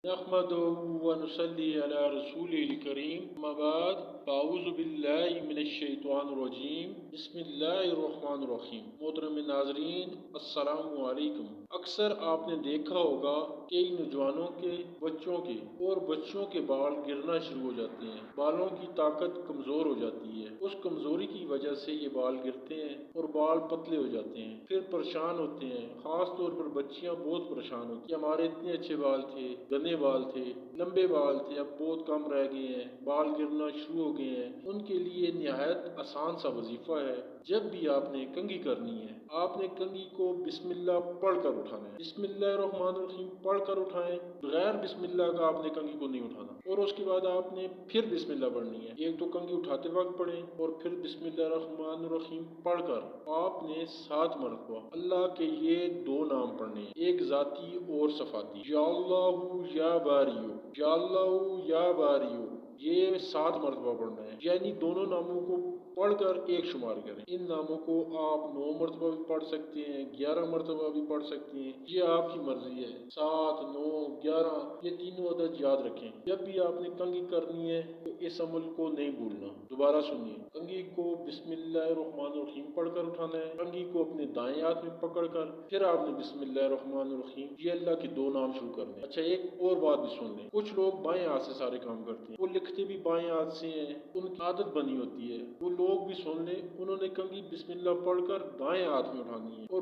نحمده ونصلي على رسوله الكريم اما بعد فاعوذ باللہ من الشیطان الرجیم بسم اللہ الرحمن الرحیم۔ محترم ناظرین السلام علیکم۔ اکثر آپ نے دیکھا ہوگا کہ نوجوانوں کے، بچوں کے اور بچوں کے بال گرنا شروع ہو جاتے ہیں، بالوں کی طاقت کمزور ہو جاتی ہے، اس کمزوری کی وجہ سے یہ بال گرتے ہیں اور بال پتلے ہو جاتے ہیں، پھر پریشان ہوتے ہیں۔ خاص طور پر بچیاں بہت پریشان ہوتی ہیں، ہمارے اتنے اچھے بال تھے، گھنے بال تھے، لمبے بال تھے، اب بہت کم رہ گئے ہیں، بال گرنا شروع ہو گئے ہیں۔ ان کے لیے نہایت آسان سا وظیفہ ہے، جب بھی آپ نے کنگھی کرنی ہے آپ نے کنگھی کو بسم اللہ پڑھ کر اٹھانا ہے۔ بسم اللہ الرحمن الرحیم پڑھ کر اٹھائیں، بغیر بسم اللہ کا آپ نے کنگھی کو نہیں اٹھانا، اور اس کے بعد آپ نے پھر بسم اللہ پڑھنی ہے۔ ایک تو کنگھی اٹھاتے وقت پڑھیں اور پھر بسم اللہ الرحمن الرحیم پڑھ کر آپ نے 7 مرتبہ اللہ کے یہ 2 نام پڑھنے ہیں، ایک ذاتی اور صفاتی، یا اللہ یا باریو، یا اللہ یا باریو، یہ 7 مرتبہ پڑھنا ہے، یعنی دونوں ناموں کو پڑھ کر ایک شمار کریں۔ ان ناموں کو آپ 9 مرتبہ بھی پڑھ سکتے ہیں، 11 مرتبہ بھی پڑھ سکتے ہیں، یہ آپ کی مرضی ہے۔ 7، 9، 11 یہ تینوں عدد یاد رکھیں۔ جب بھی آپ نے کنگھی کرنی ہے تو اس عمل کو نہیں بھولنا۔ دوبارہ سنیے، کنگھی کو بسم اللہ الرحمن الرحیم پڑھ کر اٹھانا ہے، کنگھی کو اپنے دائیں ہاتھ میں پکڑ کر پھر آپ نے بسم اللہ الرحمن الرحیم یہ اللہ کے 2 نام شروع کرنے ہیں۔ اچھا، ایک اور بات بھی سن لیں، کچھ لوگ بائیں ہاتھ سے سارے کام کرتے ہیں، وہ لکھتے بھی بائیں ہاتھ سے ہیں، ان کی عادت بنی ہوتی ہے، وہ لوگ بھی سن لیں، انہوں نے کنگھی بسم اللہ پڑھ کر دائیں ہاتھ میں اٹھانی ہے اور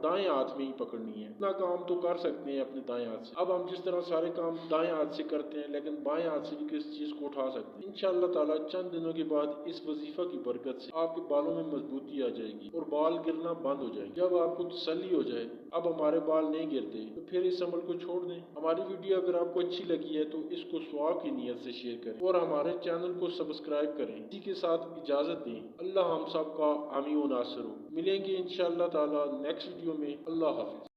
دائیں ہاتھ میں ہی پکڑنی ہے۔ اتنا کام تو کر سکتے ہیں اپنے دائیں ہاتھ سے۔ اب ہم جس طرح سارے کام دائیں ہاتھ سے کرتے ہیں، لیکن بائیں ہاتھ سے بھی کسی چیز کو اٹھا سکتے ہیں۔ انشاءاللہ تعالی چند دنوں کے بعد اس وظیفہ کی برکت سے آپ کے بالوں میں مضبوطی آ جائے گی اور بال گرنا بند ہو جائے گی۔ جب آپ کو تسلی ہو جائے اب ہمارے بال نہیں گرتے تو پھر اس عمل کو چھوڑ دیں۔ ہماری ویڈیو اگر آپ کو اچھی لگی ہے تو اس کو ثواب کی نیت سے شیئر کریں اور ہمارے چینل کو سبسکرائب کریں۔ اسی کے ساتھ اجازت دیں، اللہ ہم سب کا حامی و ناصر ہو۔ ملیں گے انشاءاللہ تعالی نیکسٹ ویڈیو میں۔ اللہ حافظ۔